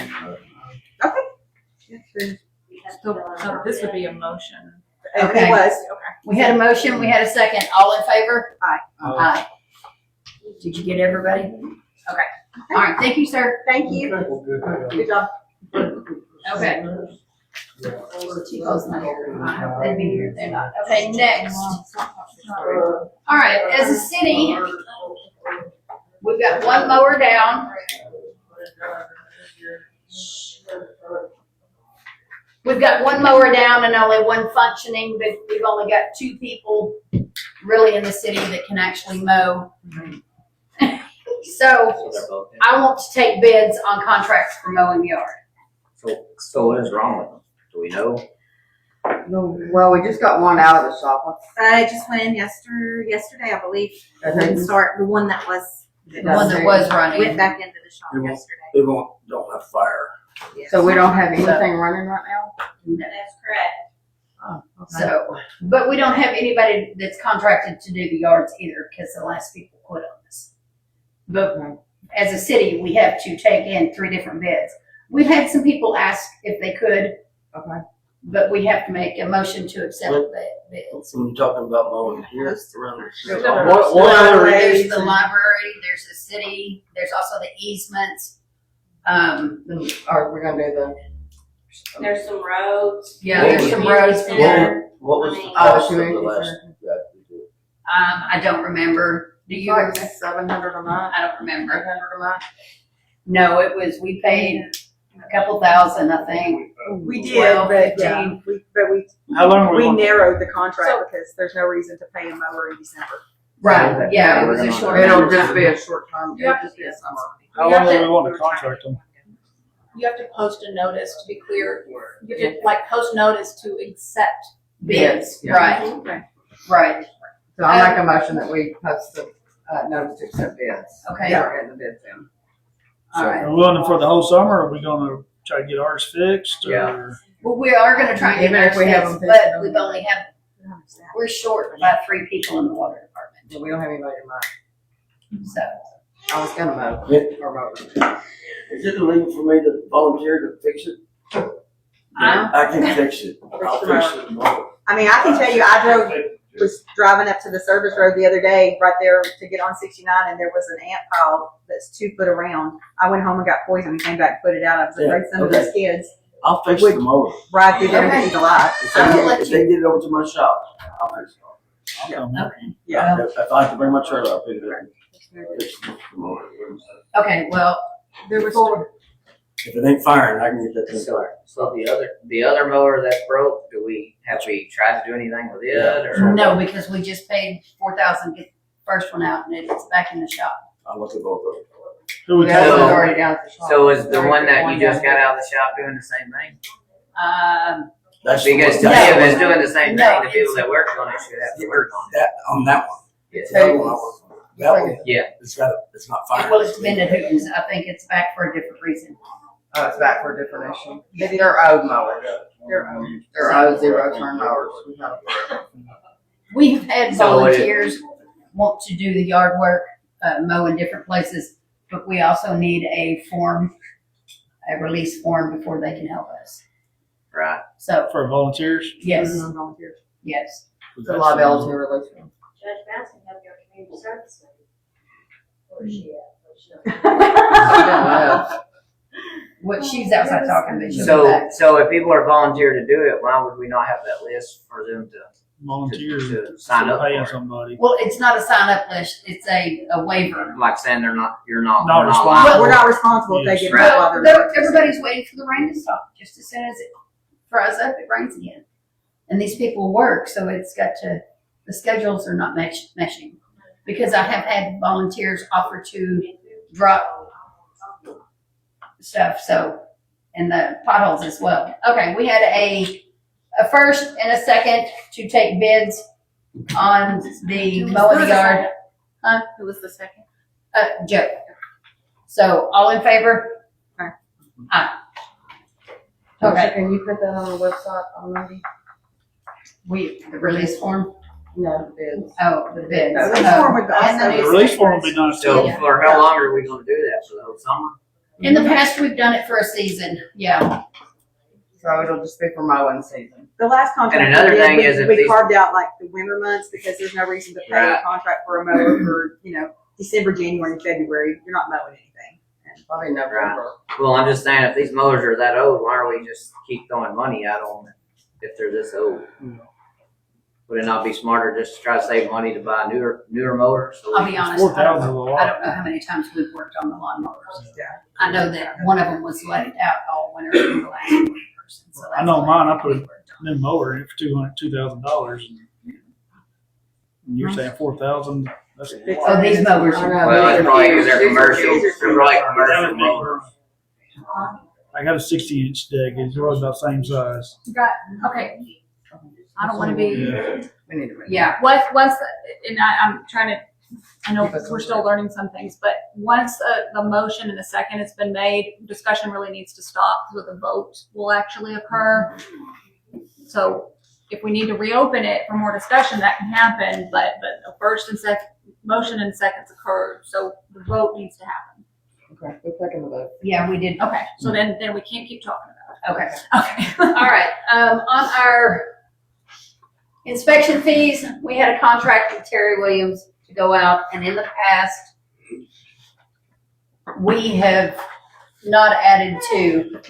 Speaker 3: So this would be a motion.
Speaker 1: Okay.
Speaker 5: It was.
Speaker 1: We had a motion, we had a second. All in favor?
Speaker 5: Aye.
Speaker 1: Aye. Did you get everybody? Okay. All right, thank you, sir.
Speaker 5: Thank you.
Speaker 13: Well, good.
Speaker 5: Good job.
Speaker 1: Okay. Chico's not here. I hope they'd be here. They're not. Okay, next. All right, as a city, we've got one mower down. We've got one mower down and only one functioning, but we've only got 2 people really in the city that can actually mow. So I want to take bids on contracts for mowing the yard.
Speaker 14: So what is wrong with them? Do we know?
Speaker 9: Well, we just got one out of the shop.
Speaker 11: I just went in yesterday, I believe. And start the one that was.
Speaker 1: The one that was running.
Speaker 11: Went back into the shop
Speaker 7: It won't-
Speaker 11: yesterday.
Speaker 7: They don't have fire.
Speaker 9: So we don't have anything running right now?
Speaker 11: That's correct.
Speaker 9: Oh, okay.
Speaker 1: So, but we don't have anybody that's contracted to do the yards either, because the last people quit on this. But as a city, we have to take in 3 different bids. We've had some people ask if they could,
Speaker 9: Okay.
Speaker 1: but we have to make a motion to accept the bids.
Speaker 7: When you're talking about mowing here, around
Speaker 5: There's
Speaker 7: there.
Speaker 10: What other,
Speaker 1: There's the library, there's the city, there's also the easements.
Speaker 9: Are we gonna do the?
Speaker 6: There's some roads.
Speaker 1: Yeah, there's some roads.
Speaker 7: What was the
Speaker 6: I mean,
Speaker 7: cost of the
Speaker 9: community
Speaker 7: last?
Speaker 9: center.
Speaker 1: I don't remember. Do you?
Speaker 9: Like 700 a month?
Speaker 1: I don't remember.
Speaker 9: 800 a month?
Speaker 1: No, it was, we paid a couple thousand, I think.
Speaker 5: We did,
Speaker 1: 12,
Speaker 5: but, yeah,
Speaker 1: 15.
Speaker 5: we
Speaker 10: how long are we
Speaker 5: we
Speaker 10: going?
Speaker 5: narrowed the contract because there's no reason to pay a mower in December.
Speaker 1: Right, yeah, it was a short.
Speaker 9: It'll
Speaker 1: amount of
Speaker 9: just
Speaker 1: time.
Speaker 9: be a short time.
Speaker 3: You have
Speaker 9: It'll just be a summer.
Speaker 10: How long do we want to contract them?
Speaker 3: You have to post a notice to be clear. You have to like post notice to accept.
Speaker 1: Bids,
Speaker 9: Yeah.
Speaker 1: right,
Speaker 5: Okay.
Speaker 1: right.
Speaker 9: So I make a motion that we post the, notice to accept bids.
Speaker 1: Okay.
Speaker 9: Start getting the bids in.
Speaker 1: All right.
Speaker 10: Are we running for the whole summer, or are we gonna try to get ours fixed, or?
Speaker 9: Yeah.
Speaker 1: Well, we are gonna try and get
Speaker 9: Even if
Speaker 1: ours
Speaker 9: we have
Speaker 1: fixed,
Speaker 9: them fixed,
Speaker 1: but we've only have, we're short about 3 people in the water department,
Speaker 9: But we don't have anybody to mow.
Speaker 1: so.
Speaker 9: I was gonna mow.
Speaker 7: Yeah.
Speaker 9: Or mow.
Speaker 7: Is it illegal for me to volunteer to fix it? I can fix it. I'll fix it tomorrow.
Speaker 5: I mean, I can tell you, was driving up to the service road the other day, right there to get on 69, and there was an ant pile that's 2 foot around. I went home and got poison and came back and put it out. I was afraid some of those kids
Speaker 7: I'll fix it tomorrow.
Speaker 5: ride through there and
Speaker 1: Okay.
Speaker 5: eat alive.
Speaker 7: If they get it over to my shop, I'll fix it.
Speaker 10: I'll come.
Speaker 1: Okay.
Speaker 5: Yeah.
Speaker 7: If I have to bring my trailer, I'll pick it up. Fix it tomorrow.
Speaker 1: Okay, well,
Speaker 5: There was
Speaker 7: If it ain't firing, I can get that thing fired.
Speaker 14: So the other mower that's broke, have we tried to do anything with it or?
Speaker 1: no, because we just paid 4,000 to get the first one out, and it's back in the shop.
Speaker 7: I'll look at both of them.
Speaker 10: Who we
Speaker 9: Yeah, it was
Speaker 10: got?
Speaker 9: already down at the shop.
Speaker 14: So is the one that
Speaker 9: Already
Speaker 14: you just
Speaker 9: down
Speaker 14: got out of the shop doing the same thing?
Speaker 7: That's
Speaker 14: Because to
Speaker 7: what-
Speaker 14: me, if it's doing the same
Speaker 1: No,
Speaker 14: thing, the people
Speaker 1: it's-
Speaker 14: that work on it should have to work on
Speaker 7: That, on that one.
Speaker 14: it.
Speaker 7: The other one I work on. That one,
Speaker 14: Yeah.
Speaker 7: it's not fire.
Speaker 1: Well, it's been at Hooten's. I think it's back for a different reason.
Speaker 9: Oh, it's back for a different issue. They're owed mowers. They're owed zero turn mowers.
Speaker 1: We've had
Speaker 14: So it-
Speaker 1: volunteers want to do the yard work, mow in different places, but we also need a release form before they can help us.
Speaker 14: Right.
Speaker 1: So,
Speaker 10: For volunteers.
Speaker 1: yes,
Speaker 5: Mhm, volunteers.
Speaker 1: yes.
Speaker 9: It's a liability release.
Speaker 6: Judge Baskin have your community service lady. Where's she at? Where's she at?
Speaker 1: What, she's outside talking, but she'll be back.
Speaker 14: So if people are volunteer to do it, why would we not have that list for them
Speaker 10: Volunteers.
Speaker 14: to sign up
Speaker 10: Paying
Speaker 14: for?
Speaker 10: somebody.
Speaker 1: Well, it's not a sign-up list, it's a waiver.
Speaker 14: Like saying you're not
Speaker 10: Not
Speaker 14: liable.
Speaker 10: responsible.
Speaker 5: We're not responsible if they get
Speaker 10: Yes.
Speaker 5: hurt while
Speaker 1: Well,
Speaker 5: they're doing it.
Speaker 1: everybody's waiting for the rain to stop, just as soon as it fries up, it rains again. And these people work, so it's got to, the schedules are not meshing. Because I have had volunteers offer to drop stuff, so, and the potholes as well. Okay, we had a first and a second to take bids on the mowing yard.
Speaker 11: Who was the second?
Speaker 1: Joe. So, all in favor?
Speaker 5: Aye.
Speaker 1: Aye. Okay,
Speaker 9: Can you put that on the website on Monday?
Speaker 1: the release form?
Speaker 9: No, the bids.
Speaker 1: Oh, the bids.
Speaker 5: The release
Speaker 1: Oh,
Speaker 5: form would
Speaker 1: and
Speaker 5: also-
Speaker 1: the
Speaker 10: The release form will be done
Speaker 14: So
Speaker 10: soon.
Speaker 14: for how long are we gonna do that? For the whole summer?
Speaker 1: In the past, we've done it for a season, yeah.
Speaker 9: So it'll just be for mowing season.
Speaker 5: The last contract
Speaker 14: And another
Speaker 5: we did,
Speaker 14: thing is if
Speaker 5: we
Speaker 14: these-
Speaker 5: carved out like the winter months because there's no reason to pay a
Speaker 14: Right.
Speaker 5: contract for a mower for, December, January, and February. You're not mowing anything.
Speaker 9: Probably November.
Speaker 14: Well, I'm just saying, if these mowers are that old, why are we just keep throwing money at them if they're this old? Would it not be smarter just to try to save money to buy newer mowers? So
Speaker 1: I'll be honest, I
Speaker 10: 4,000 is a
Speaker 1: don't
Speaker 10: lot.
Speaker 1: know how many times we've worked on the lawnmowers.
Speaker 5: Yeah.
Speaker 1: I know that one of them was let out all winter from the last person, so that's.
Speaker 10: I know
Speaker 1: why
Speaker 10: mine, I
Speaker 1: we
Speaker 10: put
Speaker 1: worked on
Speaker 10: new mower in it for $2,000. And you're saying 4,000? That's a
Speaker 1: it.
Speaker 10: lot.
Speaker 1: So these mowers
Speaker 9: I
Speaker 1: are.
Speaker 9: know.
Speaker 14: Well, it's probably because they're
Speaker 9: These are
Speaker 14: commercial,
Speaker 9: huge.
Speaker 14: they're like commercial mowers.
Speaker 10: I got a 60-inch deck. It's really about the same size.
Speaker 3: Okay. I don't wanna be,
Speaker 10: Yeah.
Speaker 9: We need to.
Speaker 1: Yeah,
Speaker 3: once, I'm trying to, I know we're still learning some things, but once the motion and the second has been made, discussion really needs to stop so the vote will actually occur. So if we need to reopen it for more discussion, that can happen, but the first and second, motion and seconds occurred, so the vote needs to happen.
Speaker 9: Okay, we're taking the vote.
Speaker 1: yeah, we did,
Speaker 3: Okay, so then we can't keep talking about
Speaker 1: okay.
Speaker 3: it. Okay.
Speaker 1: All right, on our inspection fees, we had a contract with Terry Williams to go out, and in the past, we have not added to.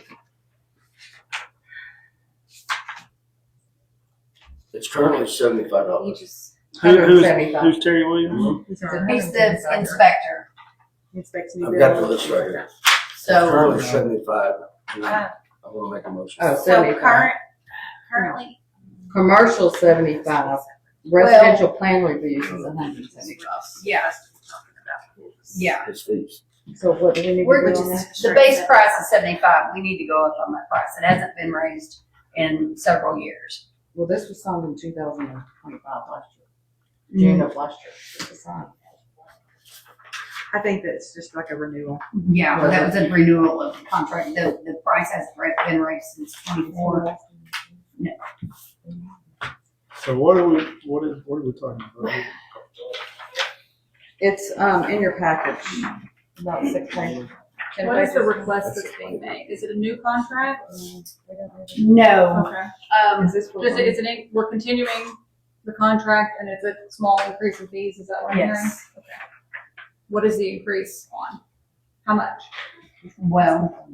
Speaker 7: It's currently $75.
Speaker 10: Who's Terry Williams?
Speaker 1: He's the inspector,
Speaker 5: Inspects new
Speaker 7: I've got the
Speaker 5: buildings.
Speaker 7: list right here.
Speaker 1: so,
Speaker 7: Currently 75. I'm gonna make a motion.
Speaker 9: Oh,
Speaker 11: So
Speaker 9: 75.
Speaker 1: currently,
Speaker 9: Commercial 75. Residential plan reviews is 175.
Speaker 1: yeah, yeah.
Speaker 7: It's fees.
Speaker 9: So what do we need to
Speaker 1: We're,
Speaker 9: do on that?
Speaker 1: the base price is 75, we need to go up on that price, it hasn't been raised in several years.
Speaker 9: Well, this was signed in 2025 last year. June of last year. This was signed.
Speaker 5: I think that's just like a renewal.
Speaker 1: Yeah, well, that was a renewal of the contract, the price hasn't been raised since 24.
Speaker 10: So what are we talking about?
Speaker 9: It's in your package, about 6 pages.
Speaker 3: What is the request that's being made? Is it a new contract?
Speaker 1: No,
Speaker 3: Okay.
Speaker 9: Is this for?
Speaker 3: We're continuing the contract and it's a small increase in fees, is that what I'm hearing?
Speaker 1: yes,
Speaker 3: Okay. What is the increase on? How much?
Speaker 1: well,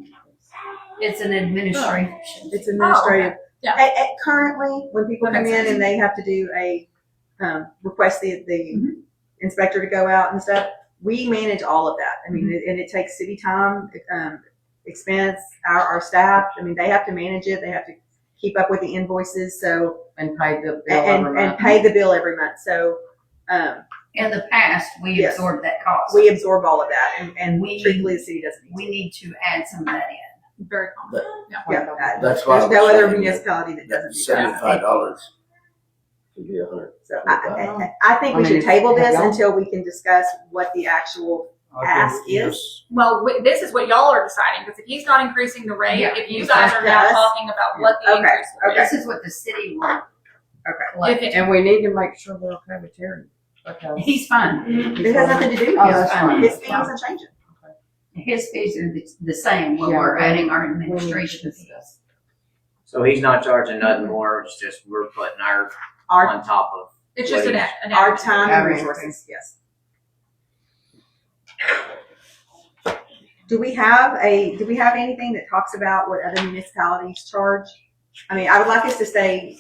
Speaker 1: it's an administration.
Speaker 5: It's administrative.
Speaker 3: Yeah.
Speaker 5: Currently, when people come in and they have to do a, request the inspector to go out and stuff, we manage all of that. I mean, and it takes city time, expense, our staff, I mean, they have to manage it, they have to keep up with the invoices, so,
Speaker 9: And pay the bill every
Speaker 5: and
Speaker 9: month.
Speaker 5: pay the bill every month, so,
Speaker 1: In the past, we
Speaker 5: Yes.
Speaker 1: absorbed that cost.
Speaker 5: we absorb all of that, and
Speaker 1: We-
Speaker 5: truthfully, the city doesn't need
Speaker 1: We need to add some of that in.
Speaker 3: Very common.
Speaker 5: Yeah,
Speaker 7: That's why I
Speaker 5: there's
Speaker 7: was
Speaker 5: no other
Speaker 7: saying
Speaker 5: municipality that doesn't do that.
Speaker 7: $75 would be $100.
Speaker 5: So I think we
Speaker 9: I mean,
Speaker 5: should table
Speaker 9: have
Speaker 5: this
Speaker 9: y'all-
Speaker 5: until we can discuss what the actual ask is.
Speaker 3: Well, this is what y'all are deciding, because if he's not increasing the rate,
Speaker 1: Yeah.
Speaker 3: if you guys are now
Speaker 5: Yes.
Speaker 3: talking about what the
Speaker 5: Okay,
Speaker 3: increase will be.
Speaker 1: This is what the city will collect.
Speaker 3: If it-
Speaker 9: And we need to make sure they're okay with Terry, because.
Speaker 1: He's fine.
Speaker 5: It has nothing to do with
Speaker 9: Oh,
Speaker 5: his,
Speaker 9: that's fine.
Speaker 5: his fee isn't changing.
Speaker 1: His fees are the same when
Speaker 9: Yeah,
Speaker 1: we're
Speaker 9: we-
Speaker 1: adding our
Speaker 9: we need to
Speaker 1: administration fees.
Speaker 9: discuss.
Speaker 14: So he's not charging nothing more, it's just we're putting our
Speaker 5: Our,
Speaker 14: on top of.
Speaker 3: It's just an
Speaker 5: our
Speaker 3: average.
Speaker 5: time and
Speaker 9: Average.
Speaker 5: resources, yes. Do we have anything that talks about what other municipalities charge? I mean, I would like us to stay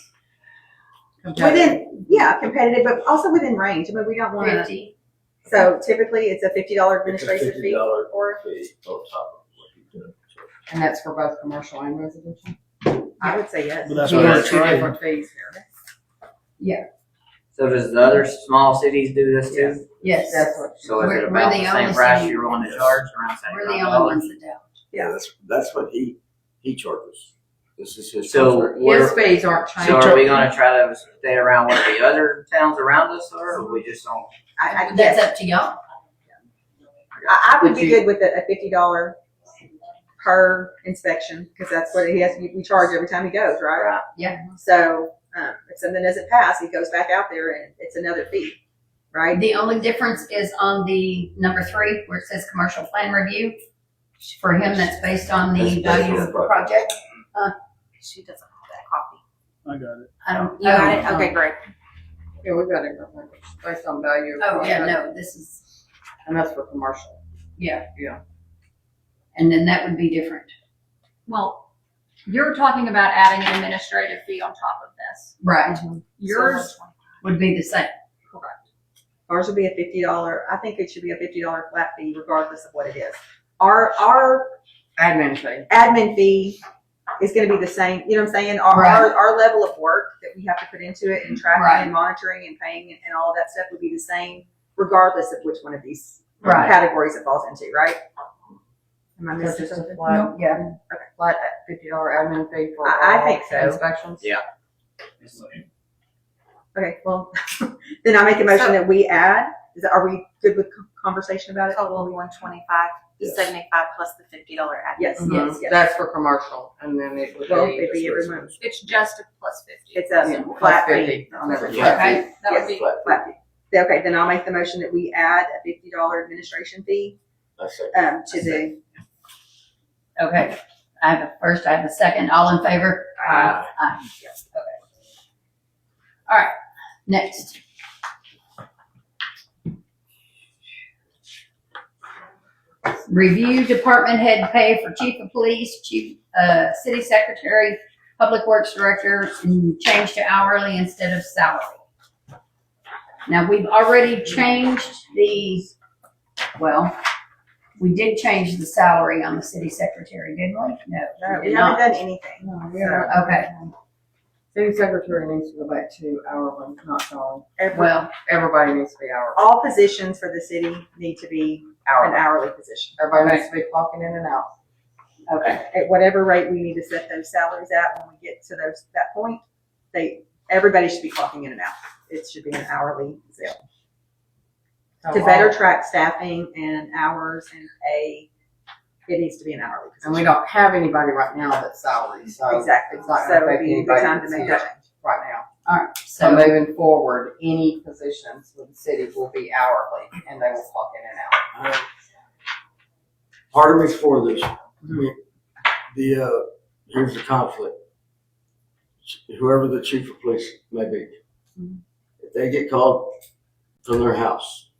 Speaker 5: within, competitive, but also within range. I mean, we don't want to,
Speaker 1: 50.
Speaker 5: so typically it's a $50
Speaker 7: It's a
Speaker 5: administrative fee
Speaker 7: $50
Speaker 5: or,
Speaker 7: fee on top of what you do.
Speaker 9: And that's for both commercial and residential?
Speaker 5: I would say yes.
Speaker 10: But that's
Speaker 9: So
Speaker 10: what
Speaker 9: there's
Speaker 10: it's
Speaker 9: two
Speaker 10: right.
Speaker 9: different fees here.
Speaker 14: So does the other small cities do this too?
Speaker 1: Yes.
Speaker 9: That's what.
Speaker 14: So is
Speaker 1: We're-
Speaker 14: it
Speaker 1: we're
Speaker 14: about
Speaker 1: the
Speaker 14: the same
Speaker 1: only
Speaker 14: price
Speaker 1: city-
Speaker 14: you're willing to charge, around
Speaker 1: We're the
Speaker 14: $75?
Speaker 1: only ones that don't.
Speaker 7: Yeah, that's what he charges. This is his.
Speaker 14: So
Speaker 7: contract.
Speaker 9: His
Speaker 14: we're,
Speaker 9: fees aren't
Speaker 14: so
Speaker 9: changing.
Speaker 14: are we gonna try to stay around what the other towns around us are, or we just don't?
Speaker 5: Yes.
Speaker 1: That's up to y'all.
Speaker 5: I would
Speaker 9: Would
Speaker 5: be
Speaker 9: you-
Speaker 5: good with a $50 per inspection, because that's what he has, we charge every time he goes, right?
Speaker 14: Right.
Speaker 1: Yeah.
Speaker 5: So, if something doesn't pass, he goes back out there and it's another fee, right?
Speaker 1: The only difference is on the number 3, where it says commercial plan review. For him, that's based on the
Speaker 7: That's
Speaker 1: value of the project.
Speaker 11: She doesn't have that copy.
Speaker 10: I got it.
Speaker 1: I don't.
Speaker 11: You got it? Okay, great.
Speaker 9: Yeah, we got it, based on value. of
Speaker 1: Oh, yeah,
Speaker 9: project.
Speaker 1: no, this is,
Speaker 9: And that's for commercial.
Speaker 1: yeah.
Speaker 9: Yeah.
Speaker 1: And then that would be different.
Speaker 3: Well, you're talking about adding an administrative fee on top of this.
Speaker 1: Right.
Speaker 3: Yours,
Speaker 1: Would be the same.
Speaker 3: correct.
Speaker 5: Ours would be a $50, I think it should be a $50 flat fee regardless of what it is. Our
Speaker 9: Admin fee.
Speaker 5: admin fee is gonna be the same, you know what I'm saying? Our level of work that we have to put into it and tracking
Speaker 1: Right.
Speaker 5: and monitoring and paying and all of that stuff would be the same regardless of which one of these
Speaker 1: Right.
Speaker 5: categories it falls into, right? Am I
Speaker 9: So
Speaker 5: missing
Speaker 9: just a
Speaker 5: something?
Speaker 9: flat,
Speaker 1: Yeah.
Speaker 9: flat $50 admin fee for
Speaker 5: I
Speaker 9: all
Speaker 5: think so.
Speaker 9: inspections?
Speaker 14: Yeah.
Speaker 5: Okay, well, then I make a motion that we add, are we good with conversation about it?
Speaker 11: Total of 125,
Speaker 7: Yes.
Speaker 11: 75 plus the $50 admin.
Speaker 5: Yes,
Speaker 9: Mhm.
Speaker 5: yes, yes.
Speaker 9: That's for commercial, and then it would
Speaker 5: Well,
Speaker 9: be
Speaker 5: it'd be every month.
Speaker 3: It's just a plus 50.
Speaker 5: It's a
Speaker 9: plus
Speaker 5: flat fee.
Speaker 9: 50 on every
Speaker 7: Flat
Speaker 9: check.
Speaker 1: Okay, that would
Speaker 5: Yes.
Speaker 1: be,
Speaker 5: Flat fee. Okay, then I'll make the motion that we add a $50 administration fee,
Speaker 7: I say.
Speaker 5: to the,
Speaker 1: okay. I have a first, I have a second. All in favor? Aye. Yes. Okay. All right, next. Review department head pay for chief of police, chief, city secretary, public works director, and change to hourly instead of salary. Now, we've already changed we did change the salary on the city secretary, didn't we? No,
Speaker 5: no,
Speaker 1: we
Speaker 5: we
Speaker 1: did
Speaker 5: haven't
Speaker 1: not.
Speaker 5: done anything.
Speaker 9: No, we haven't.
Speaker 1: Okay,
Speaker 9: City secretary needs to go back to hourly, not salary.
Speaker 1: well,
Speaker 9: Everybody needs to be hourly.
Speaker 5: All positions for the city need to be an hourly position.
Speaker 9: Everybody needs to be clocking in and out.
Speaker 1: okay,
Speaker 5: At whatever rate we need to set those salaries at when we get to that point, everybody should be clocking in and out. It should be an hourly position. To better track staffing and hours and pay, it needs to be an hourly position.
Speaker 9: And we don't have anybody right now that's salary, so.
Speaker 5: Exactly.
Speaker 9: It's not
Speaker 5: So
Speaker 9: gonna
Speaker 5: it'd
Speaker 9: affect
Speaker 5: be a good
Speaker 9: anybody
Speaker 5: time to
Speaker 9: that's
Speaker 5: make
Speaker 9: here
Speaker 5: that change.
Speaker 9: right now.
Speaker 1: all right,
Speaker 9: So
Speaker 1: so,
Speaker 9: moving forward, any positions with the city will be hourly, and they will clock in and out.
Speaker 7: Part of me's for this. Here's the conflict. Whoever the chief of police may be, if they get called from their house,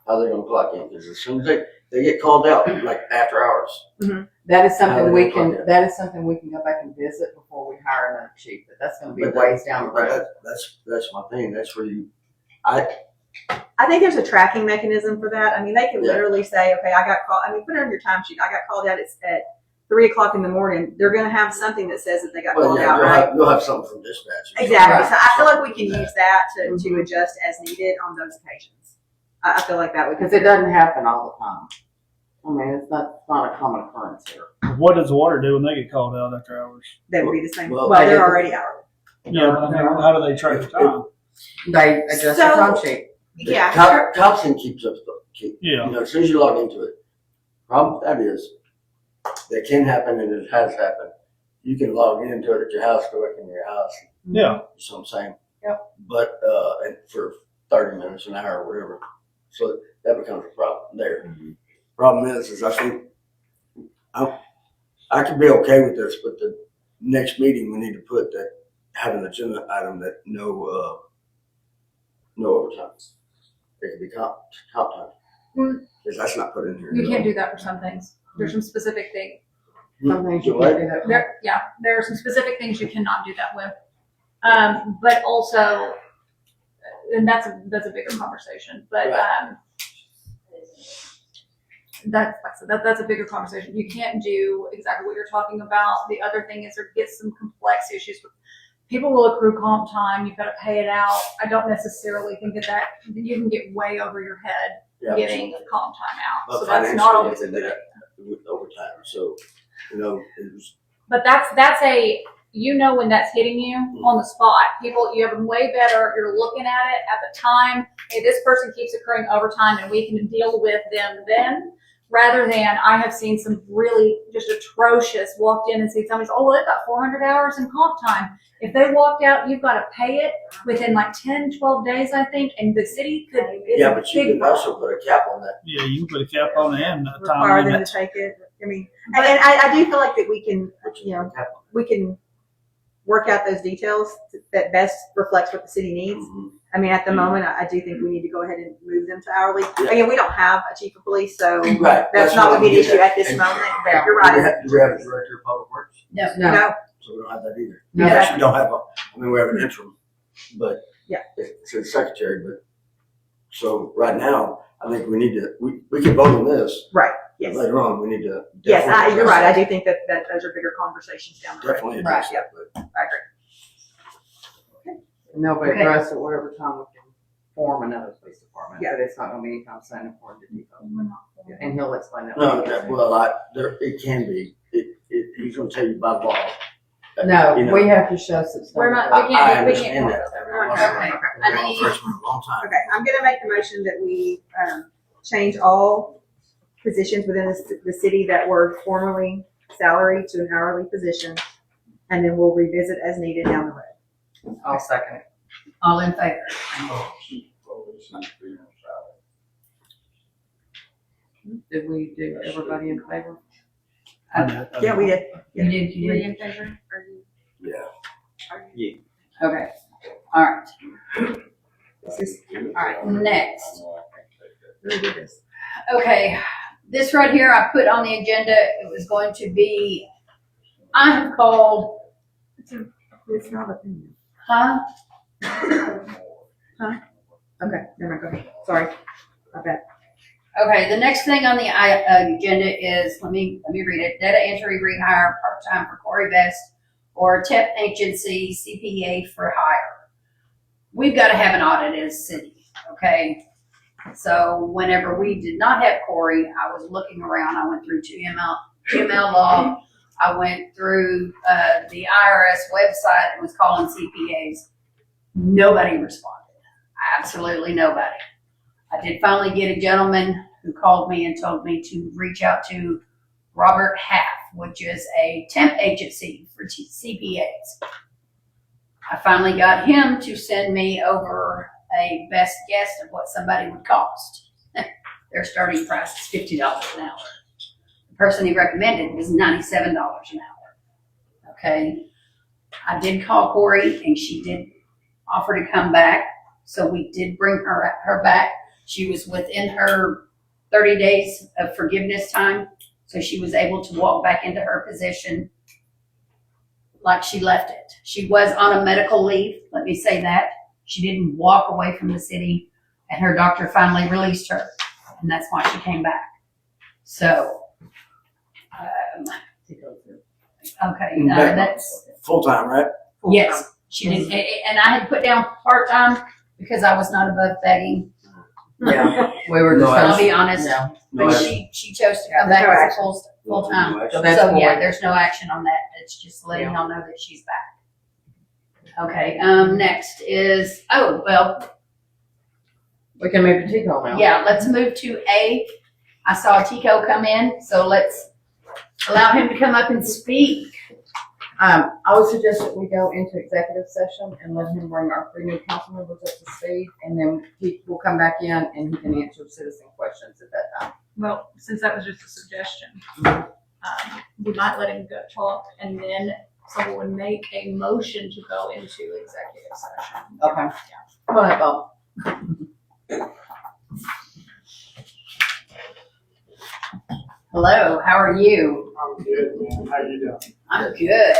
Speaker 7: how they gonna clock in? Because as soon as they get called out, like after hours.
Speaker 9: That is something
Speaker 7: How
Speaker 9: we
Speaker 7: they
Speaker 9: can,
Speaker 7: clock in.
Speaker 9: that is something we can go back and visit before we hire another chief, but that's gonna be
Speaker 7: But
Speaker 9: ways down the
Speaker 7: but
Speaker 9: road.
Speaker 7: That's my thing. That's where
Speaker 5: I think there's a tracking mechanism for that. I mean, they can
Speaker 7: Yeah.
Speaker 5: literally say, okay, I got called, put it on your timesheet. I got called out at 3:00 in the morning. They're gonna have something that says that they got
Speaker 7: well,
Speaker 5: called
Speaker 7: yeah,
Speaker 5: out, right?
Speaker 7: you'll have something from dispatch.
Speaker 5: Exactly. So I feel like we can use that to adjust as needed on those occasions. I feel like that would be
Speaker 9: Because it doesn't happen all the time. I mean, it's not a common occurrence here.
Speaker 10: What does the water do when they get called out after hours?
Speaker 5: They would be the same.
Speaker 7: Well,
Speaker 5: Well, they're already hourly.
Speaker 10: Yeah, but I mean, how do they track the time?
Speaker 9: They adjust
Speaker 11: So-
Speaker 9: the time sheet.
Speaker 11: Yeah,
Speaker 7: Thompson keeps up,
Speaker 10: Yeah.
Speaker 7: you know, as soon as you log into it. Problem with that is, that can happen and it has happened. You can log into it at your house, go back into your house,
Speaker 10: Yeah.
Speaker 7: you know what I'm saying?
Speaker 5: Yep.
Speaker 7: But, and for 30 minutes, an hour, or whatever. So that becomes a problem there. Problem is I think, I could be okay with this, but the next meeting, we need to put that, have an agenda item that no overtime. It could be comp time. Because that's not put in here.
Speaker 3: You can't do that for some things. There's some specific things.
Speaker 9: Some things you can't do that.
Speaker 3: There are some specific things you cannot do that with. But also, and that's a bigger conversation. But that's a bigger conversation. You can't do exactly what you're talking about. The other thing is there gets some complex issues with people will accrue comp time. You've got to pay it out. I don't necessarily think that you can get way over your head getting comp time out.
Speaker 7: But
Speaker 3: So that's not always
Speaker 7: financially, they did that with overtime. So, you know, it was,
Speaker 3: But that's a, you know, when that's hitting you on the spot. People, you have them way better. You're looking at it at the time. Hey, this person keeps accruing overtime and we can deal with them then. Rather than I have seen some really just atrocious walked in and see somebody's, oh, well, they've got 400 hours in comp time. If they walked out, you've got to pay it within like 10, 12 days, I think. And the city could,
Speaker 7: yeah, but you can also put a cap on that.
Speaker 10: Yeah, you can put a cap on it and a time
Speaker 5: Require them
Speaker 10: limit.
Speaker 5: to take it. I mean, and I do feel like that we can, you know, we can work out those details that best reflects what the city needs. I mean, at the moment, I do think we need to go ahead and move them to hourly. Again, we don't have a chief of police, so
Speaker 7: Right.
Speaker 5: that's not going to be an issue at this moment. But you're right.
Speaker 7: Do we have a director of public works?
Speaker 1: No.
Speaker 5: No.
Speaker 7: So we don't have that either.
Speaker 5: No.
Speaker 7: We actually don't have we have an interim, but
Speaker 5: Yeah.
Speaker 7: it's a secretary, but so right now, I think we need to, we can vote on this.
Speaker 5: Right. Yes.
Speaker 7: Later on, we need to.
Speaker 5: Yes,
Speaker 7: definitely
Speaker 5: you're right. I
Speaker 7: address
Speaker 5: do think that those are bigger conversations down the road.
Speaker 7: Definitely
Speaker 5: Right.
Speaker 7: address that, but
Speaker 5: I agree.
Speaker 9: And they'll be
Speaker 5: Okay.
Speaker 9: addressed at whatever time we can form another police department.
Speaker 5: Yeah.
Speaker 9: But it's not gonna be anytime soon according to Depot. And he'll explain that.
Speaker 7: no, it can be, he's gonna tell you by law.
Speaker 9: No,
Speaker 7: You know.
Speaker 9: we have to show substantial.
Speaker 3: we're not,
Speaker 7: I
Speaker 3: we can't, we
Speaker 7: understand
Speaker 3: can't.
Speaker 7: that.
Speaker 1: Okay.
Speaker 7: I've been a freshman a long time.
Speaker 5: Okay, I'm going to make the motion that we change all positions within the city that were formerly salaried to an hourly position, and then we'll revisit as needed down the road.
Speaker 9: I'll second it.
Speaker 1: All in favor?
Speaker 9: Did we do everybody in favor?
Speaker 5: Yeah, we did.
Speaker 1: You did, you
Speaker 3: Were you
Speaker 1: did.
Speaker 3: in favor? Are you?
Speaker 7: Yeah.
Speaker 1: Okay. All right.
Speaker 5: This is
Speaker 1: All right. Next.
Speaker 5: really good. This.
Speaker 1: Okay. This right here, I put on the agenda. It was going to be, I have called,
Speaker 5: It's not opinion.
Speaker 1: huh?
Speaker 5: Okay, never mind. Go ahead. Sorry. My bad.
Speaker 1: Okay, the next thing on the agenda is, let me read it. Data entry rehire part-time for Corey Best or temp agency CPA for hire. We've got to have an audit as a city, okay? So whenever we did not have Corey, I was looking around. I went through GML law. I went through the IRS website and was calling CPAs. Nobody responded. Absolutely nobody. I did finally get a gentleman who called me and told me to reach out to Robert Half, which is a temp agency for CPAs. I finally got him to send me over a best guess of what somebody would cost. Their starting price is $50 an hour. The person he recommended was $97 an hour. Okay. I did call Corey and she did offer to come back. So we did bring her back. She was within her 30 days of forgiveness time. So she was able to walk back into her position like she left it. She was on a medical leave, let me say that. She didn't walk away from the city, and her doctor finally released her, and that's why she came back. So, okay, that's,
Speaker 7: Full-time, right?
Speaker 1: yes, she did, and I had put down part-time because I was not above begging.
Speaker 9: Yeah, we were
Speaker 7: No,
Speaker 9: just.
Speaker 1: I'll be honest,
Speaker 9: No,
Speaker 1: but she chose to come back as a full time.
Speaker 9: so that's
Speaker 1: So yeah,
Speaker 9: more.
Speaker 1: there's no action on that. It's just letting y'all know that she's back. Okay, next is, oh, well,
Speaker 9: We can move to Tico now.
Speaker 1: yeah, let's move to A. I saw Tico come in, so let's allow him to come up and speak.
Speaker 9: I would suggest that we go into executive session and let him bring our 3 new council members up to speed, and then he will come back in and he can answer citizen questions at that time.
Speaker 3: Well, since that was just a suggestion, we might let him go talk, and then someone would make a motion to go into executive session.
Speaker 9: Okay. Come on up, Bob.
Speaker 1: Hello, how are you?
Speaker 13: I'm good, man. How you doing?
Speaker 1: I'm good.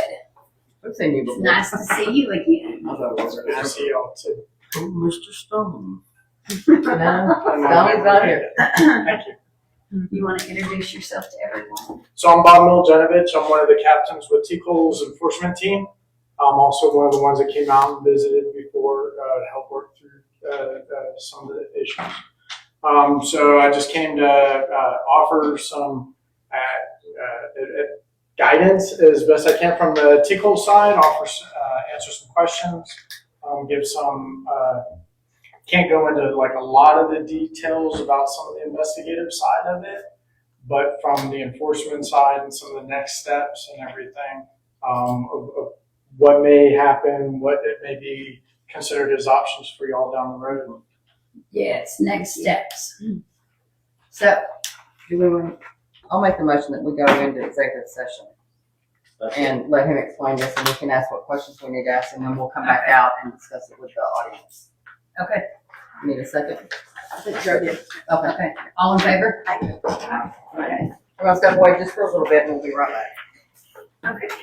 Speaker 9: We've seen you
Speaker 1: It's
Speaker 9: before.
Speaker 1: nice to see you again.
Speaker 13: Good to see y'all too.
Speaker 7: Oh, Mr. Stone.
Speaker 9: No, Donnie's not here.
Speaker 13: Thank you.
Speaker 1: You want to introduce yourself to everyone?
Speaker 13: So I'm Bob Miljenovich. I'm one of the captains with T-Cole's enforcement team. I'm also one of the ones that came out and visited before to help work through some of the issues. So I just came to offer some guidance as best I can from the T-Cole side, answer some questions, give some, can't go into like a lot of the details about some of the investigative side of it, but from the enforcement side and some of the next steps and everything, of what may happen, what it may be considered as options for y'all down the road.
Speaker 1: Yes, next steps. So,
Speaker 9: I'll make the motion that we go into executive session and let him explain this, and we can ask what questions we need to ask, and then we'll come back out and discuss it with the audience.
Speaker 1: okay,
Speaker 9: Need a second?
Speaker 5: I think Joe did.
Speaker 9: Okay.
Speaker 1: okay. All in favor?
Speaker 9: Okay. We're gonna step away just for a little bit, and we'll be right back.
Speaker 1: Okay.